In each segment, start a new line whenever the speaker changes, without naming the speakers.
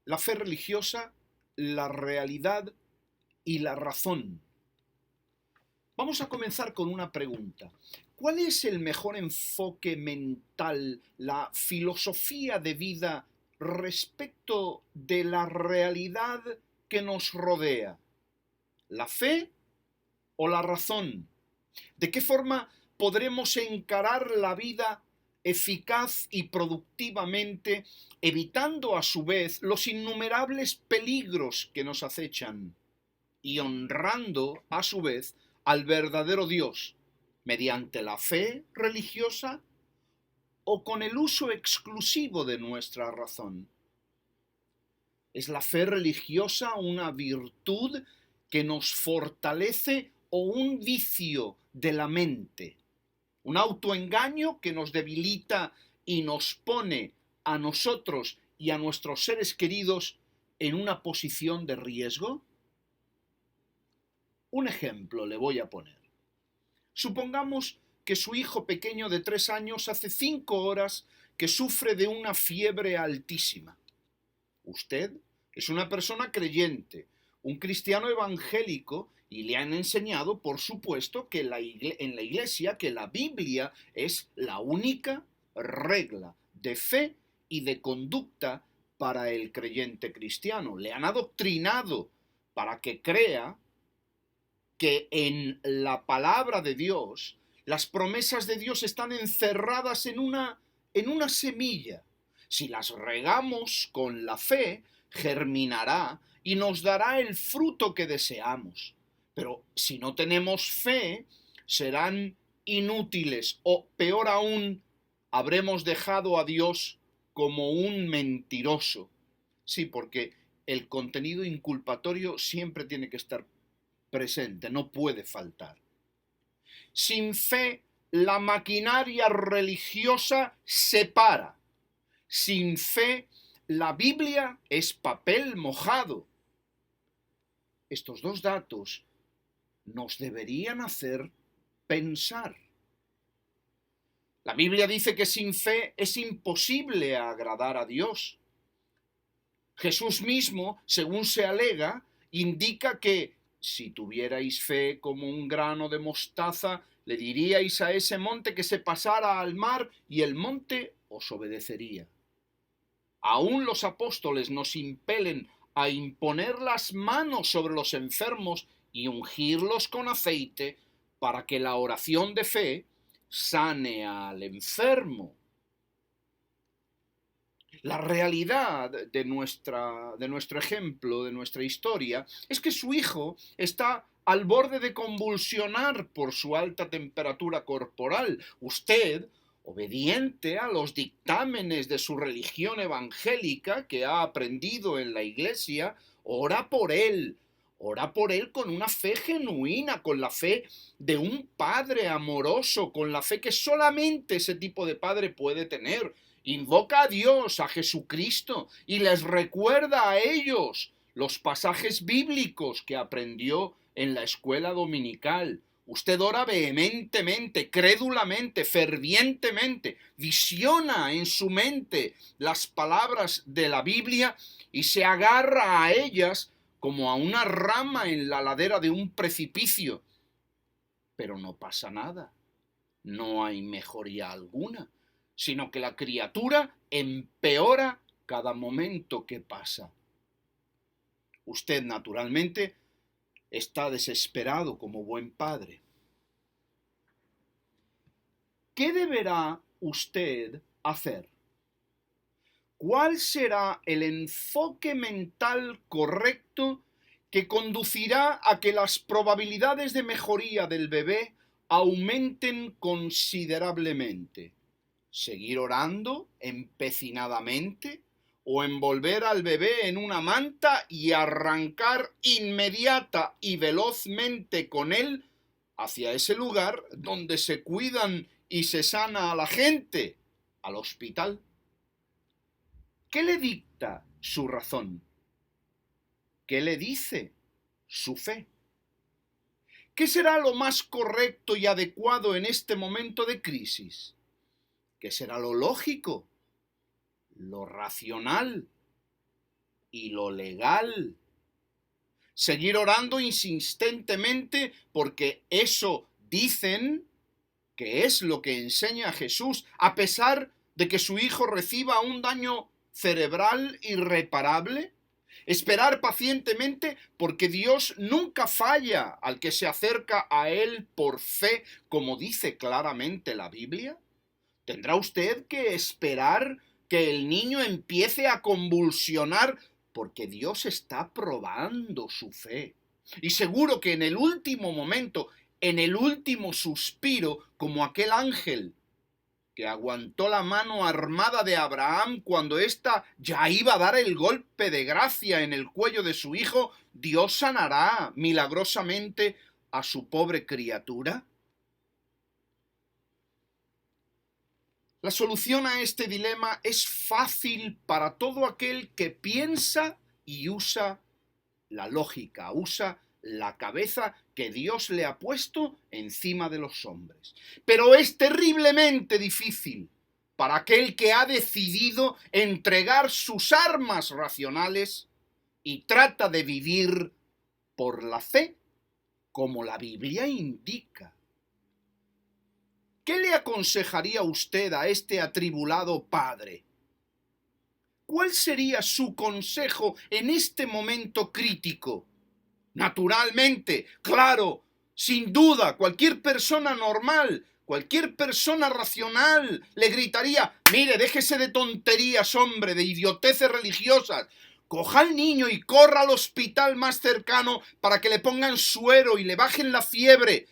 La fe religiosa, la realidad y la razón. Vamos a comenzar con una pregunta. ¿Cuál es el mejor enfoque mental, la filosofía de vida respecto de la realidad que nos rodea? ¿La fe o la razón? ¿De qué forma podremos encarar la vida eficaz y productivamente, evitando a su vez los innumerables peligros que nos acechan y honrando a su vez al verdadero Dios mediante la fe religiosa o con el uso exclusivo de nuestra razón? ¿Es la fe religiosa una virtud que nos fortalece o un vicio de la mente? Un autoengaño que nos debilita y nos pone a nosotros y a nuestros seres queridos en una posición de riesgo. Un ejemplo le voy a poner. Supongamos que su hijo pequeño de 3 años hace 5 horas que sufre de una fiebre altísima. Usted es una persona creyente, un cristiano evangélico, y le han enseñado, por supuesto, que en la iglesia, que la Biblia es la única regla de fe y de conducta para el creyente cristiano. Le han adoctrinado para que crea que en la palabra de Dios las promesas de Dios están encerradas en una semilla. Si las regamos con la fe, germinará y nos dará el fruto que deseamos. Pero si no tenemos fe, serán inútiles o, peor aún, habremos dejado a Dios como un mentiroso. Sí, porque el contenido inculpatorio siempre tiene que estar presente, no puede faltar. Sin fe, la maquinaria religiosa se para. Sin fe, la Biblia es papel mojado. Estos dos datos nos deberían hacer pensar. La Biblia dice que sin fe es imposible agradar a Dios. Jesús mismo, según se alega, indica que si tuvierais fe como un grano de mostaza, le diríais a ese monte que se pasara al mar y el monte os obedecería. Aún los apóstoles nos impelen a imponer las manos sobre los enfermos y ungirlos con aceite para que la oración de fe sane al enfermo. La realidad de nuestro ejemplo, de nuestra historia, es que su hijo está al borde de convulsionar por su alta temperatura corporal. Usted, obediente a los dictámenes de su religión evangélica que ha aprendido en la iglesia, ora por él. Ora por él con una fe genuina, con la fe de un padre amoroso, con la fe que solamente ese tipo de padre puede tener. Invoca a Dios, a Jesucristo, y les recuerda a ellos los pasajes bíblicos que aprendió en la escuela dominical. Usted ora vehementemente, crédulamente, fervientemente, visiona en su mente las palabras de la Biblia y se agarra a ellas como a una rama en la ladera de un precipicio. Pero no pasa nada, no hay mejoría alguna, sino que la criatura empeora cada momento que pasa. Usted, naturalmente, está desesperado como buen padre. ¿Qué deberá usted hacer? ¿Cuál será el enfoque mental correcto que conducirá a que las probabilidades de mejoría del bebé aumenten considerablemente? ¿Seguir orando empecinadamente o envolver al bebé en una manta y arrancar inmediata y velozmente con él hacia ese lugar donde se cuidan y se sana a la gente, al hospital? ¿Qué le dicta su razón? ¿Qué le dice su fe? ¿Qué será lo más correcto y adecuado en este momento de crisis? ¿Qué será lo lógico, lo racional, y lo legal. Seguir orando insistentemente porque eso dicen que es lo que enseña Jesús, a pesar de que su hijo reciba un daño cerebral irreparable. Esperar pacientemente porque Dios nunca falla al que se acerca a Él por fe, como dice claramente la Biblia. ¿Tendrá usted que esperar que el niño empiece a convulsionar porque Dios está probando su fe? Y seguro que en el último momento, en el último suspiro, como aquel ángel que aguantó la mano armada de Abraham cuando ésta ya iba a dar el golpe de gracia en el cuello de su hijo, Dios sanará milagrosamente a su pobre criatura. La solución a este dilema es fácil para todo aquel que piensa y usa la lógica, usa la cabeza que Dios le ha puesto encima de los hombres. Pero es terriblemente difícil para aquel que ha decidido entregar sus armas racionales y trata de vivir por la fe, como la Biblia indica. ¿Qué le aconsejaría usted a este atribulado padre? ¿Cuál sería su consejo en este momento crítico? Naturalmente, claro, sin duda, cualquier persona normal, cualquier persona racional le gritaría: mire, déjese de tonterías, hombre, de idioteces religiosas. Coja al niño y corra al hospital más cercano para que le pongan suero y le bajen la fiebre.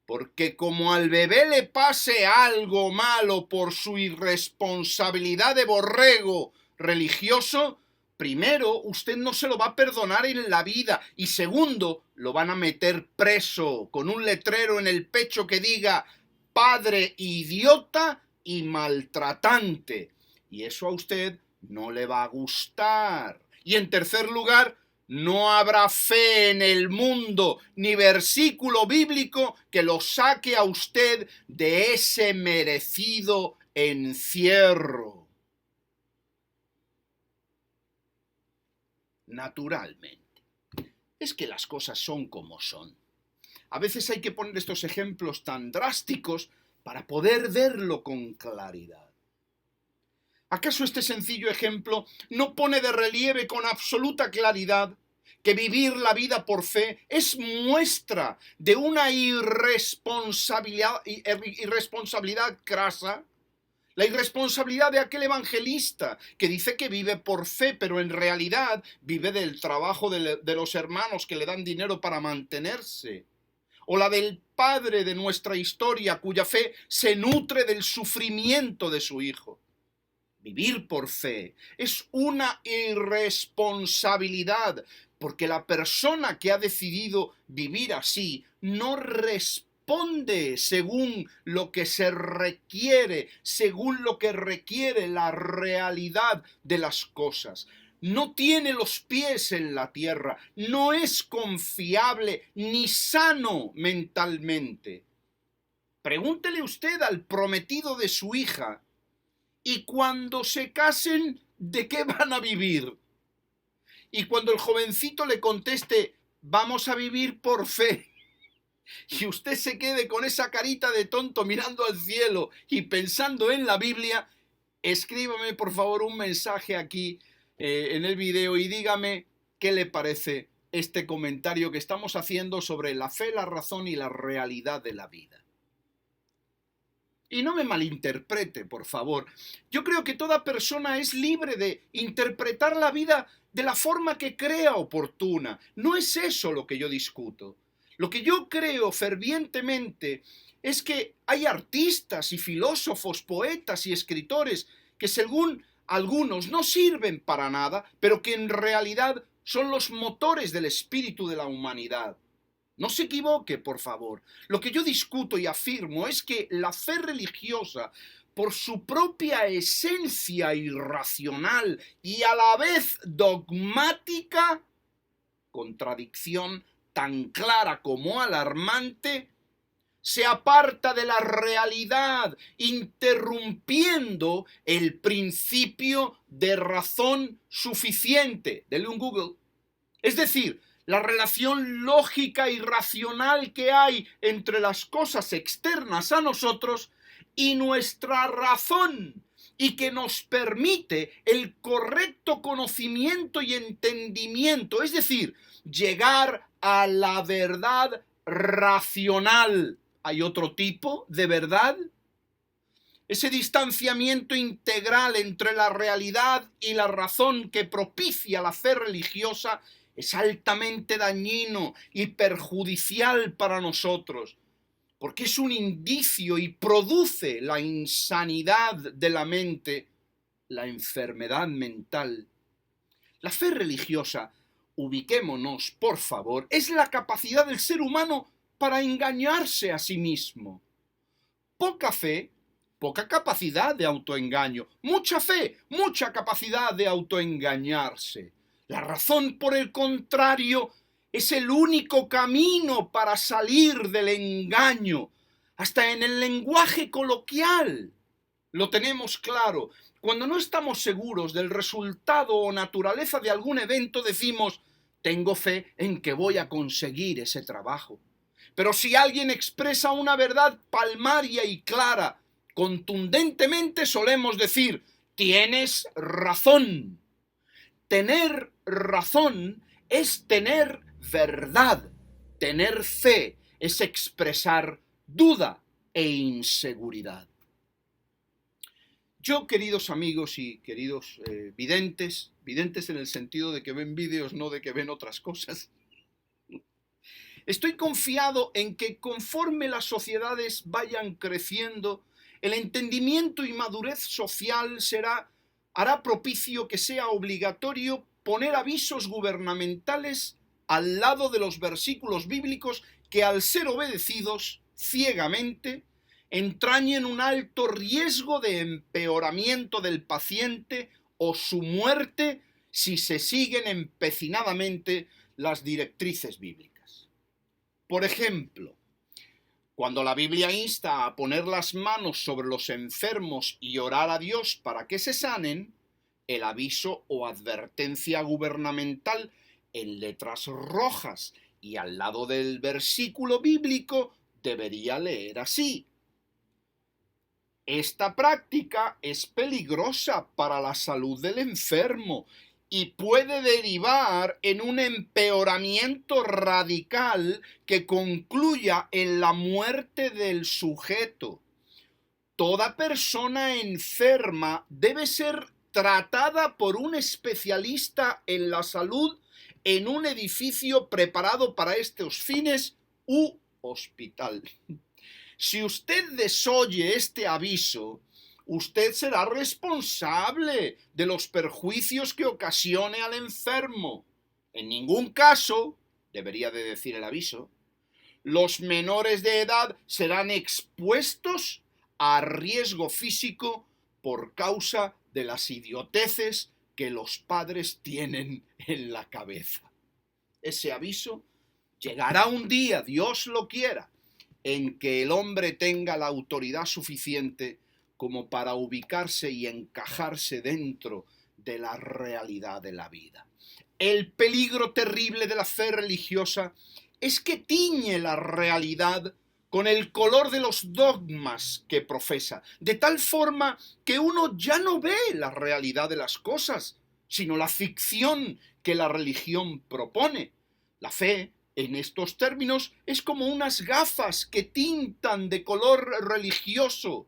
Porque como al bebé le pase algo malo por su irresponsabilidad de borrego religioso, primero, usted no se lo va a perdonar en la vida, y segundo, lo van a meter preso con un letrero en el pecho que diga: padre idiota y maltratante. Y eso a usted no le va a gustar. Y en tercer lugar, no habrá fe en el mundo, ni versículo bíblico que lo saque a usted de ese merecido encierro. Naturalmente, es que las cosas son como son. A veces hay que poner estos ejemplos tan drásticos para poder verlo con claridad. ¿Acaso este sencillo ejemplo no pone de relieve con absoluta claridad que vivir la vida por fe es muestra de una irresponsabilidad crasa? La irresponsabilidad de aquel evangelista que dice que vive por fe, pero en realidad vive del trabajo de los hermanos que le dan dinero para mantenerse. O la del padre de nuestra historia cuya fe se nutre del sufrimiento de su hijo. Vivir por fe es una irresponsabilidad, porque la persona que ha decidido vivir así no responde según lo que se requiere, según lo que requiere la realidad de las cosas. No tiene los pies en la tierra, no es confiable ni sano mentalmente. Pregúntele usted al prometido de su hija: y cuando se casen, ¿de qué van a vivir? Y cuando el jovencito le conteste: vamos a vivir por fe, y usted se quede con esa carita de tonto mirando al cielo y pensando en la Biblia, escríbame por favor un mensaje aquí en el video y dígame qué le parece este comentario que estamos haciendo sobre la fe, la razón y la realidad de la vida. Y no me malinterprete, por favor. Yo creo que toda persona es libre de interpretar la vida de la forma que crea oportuna. No es eso lo que yo discuto. Lo que yo creo fervientemente es que hay artistas y filósofos, poetas y escritores que según algunos no sirven para nada, pero que en realidad son los motores del espíritu de la humanidad. No se equivoque, por favor. Lo que yo discuto y afirmo es que la fe religiosa, por su propia esencia irracional y a la vez dogmática, contradicción tan clara como alarmante, se aparta de la realidad, interrumpiendo el principio de razón suficiente. Dele un Google. Es decir, la relación lógica y racional que hay entre las cosas externas a nosotros y nuestra razón, y que nos permite el correcto conocimiento y entendimiento, es decir, llegar a la verdad racional. ¿Hay otro tipo de verdad? Ese distanciamiento integral entre la realidad y la razón que propicia la fe religiosa es altamente dañino y perjudicial para nosotros, porque es un indicio y produce la insanidad de la mente, la enfermedad mental. La fe religiosa, ubiquémonos, por favor, es la capacidad del ser humano para engañarse a sí mismo. Poca fe, poca capacidad de autoengaño. Mucha fe, mucha capacidad de autoengañarse. La razón, por el contrario, es el único camino para salir del engaño. Hasta en el lenguaje coloquial lo tenemos claro. Cuando no estamos seguros del resultado o naturaleza de algún evento, decimos: tengo fe en que voy a conseguir ese trabajo. Pero si alguien expresa una verdad palmaria y clara, contundentemente solemos decir: tienes razón. Tener razón es tener verdad. Tener fe es expresar duda e inseguridad. Yo, queridos amigos y queridos videntes en el sentido de que ven vídeos, no de que ven otras cosas, estoy confiado en que conforme las sociedades vayan creciendo, el entendimiento y madurez social hará propicio que sea obligatorio poner avisos gubernamentales al lado de los versículos bíblicos que, al ser obedecidos ciegamente, entrañen un alto riesgo de empeoramiento del paciente o su muerte si se siguen empecinadamente las directrices bíblicas. Por ejemplo, cuando la Biblia insta a poner las manos sobre los enfermos y orar a Dios para que se sanen, el aviso o advertencia gubernamental en letras rojas y al lado del versículo bíblico debería leer así: esta práctica es peligrosa para la salud del enfermo y puede derivar en un empeoramiento radical que concluya en la muerte del sujeto. Toda persona enferma debe ser tratada por un especialista en la salud en un edificio preparado para estos fines u hospital. Si usted desoye este aviso, usted será responsable de los perjuicios que ocasione al enfermo. En ningún caso, debería de decir el aviso, los menores de edad serán expuestos a riesgo físico por causa de las idioteces que los padres tienen en la cabeza. Ese aviso llegará un día, Dios lo quiera, en que el hombre tenga la autoridad suficiente como para ubicarse y encajarse dentro de la realidad de la vida. El peligro terrible de la fe religiosa es que tiñe la realidad con el color de los dogmas que profesa, de tal forma que uno ya no ve la realidad de las cosas, sino la ficción que la religión propone. La fe, en estos términos, es como unas gafas que tintan de color religioso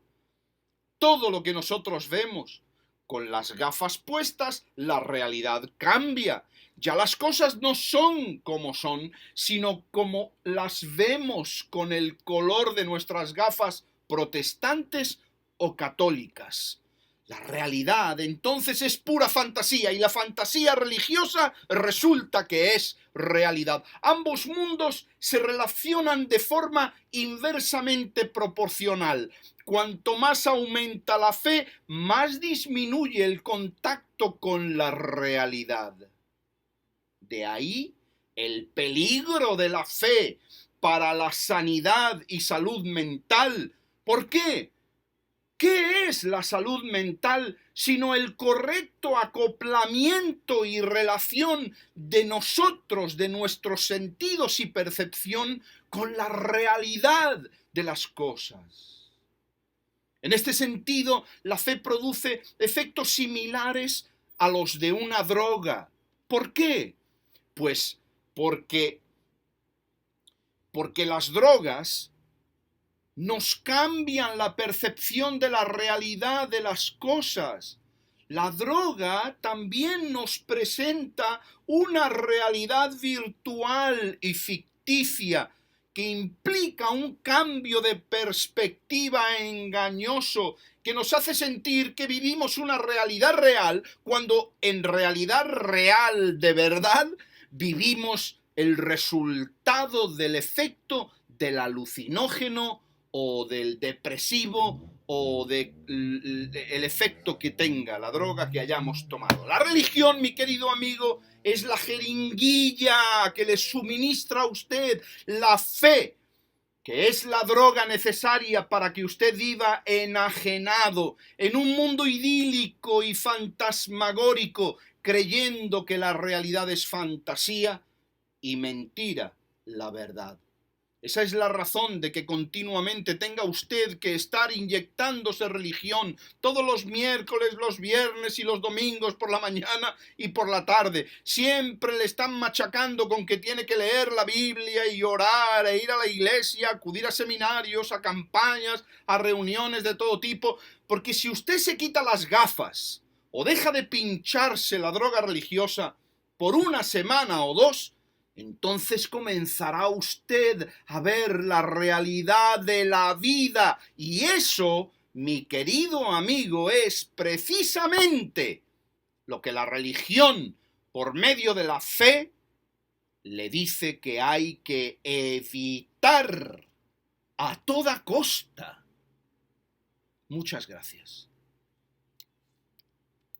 todo lo que nosotros vemos. Con las gafas puestas, la realidad cambia. Ya las cosas no son como son, sino como las vemos con el color de nuestras gafas protestantes o católicas. La realidad entonces es pura fantasía y la fantasía religiosa resulta que es realidad. Ambos mundos se relacionan de forma inversamente proporcional. Cuanto más aumenta la fe, más disminuye el contacto con la realidad. De ahí el peligro de la fe, para la sanidad y salud mental. ¿Por qué? ¿Qué es la salud mental sino el correcto acoplamiento y relación de nosotros, de nuestros sentidos y percepción con la realidad de las cosas? En este sentido, la fe produce efectos similares a los de una droga. ¿Por qué? Pues porque las drogas nos cambian la percepción de la realidad de las cosas. La droga también nos presenta una realidad virtual y ficticia que implica un cambio de perspectiva engañoso que nos hace sentir que vivimos una realidad real cuando en realidad real de verdad vivimos el resultado del efecto del alucinógeno o del depresivo o del efecto que tenga la droga que hayamos tomado. La religión, mi querido amigo, es la jeringuilla que le suministra a usted la fe, que es la droga necesaria para que usted viva enajenado en un mundo idílico y fantasmagórico, creyendo que la realidad es fantasía y mentira la verdad. Esa es la razón de que continuamente tenga usted que estar inyectándose religión todos los miércoles, los viernes y los domingos por la mañana y por la tarde. Siempre le están machacando con que tiene que leer la Biblia y orar e ir a la iglesia, acudir a seminarios, a campañas, a reuniones de todo tipo, porque si usted se quita las gafas o deja de pincharse la droga religiosa por una semana o dos, entonces comenzará usted a ver la realidad de la vida. Y eso, mi querido amigo, es precisamente lo que la religión, por medio de la fe, le dice que hay que evitar a toda costa. Muchas gracias.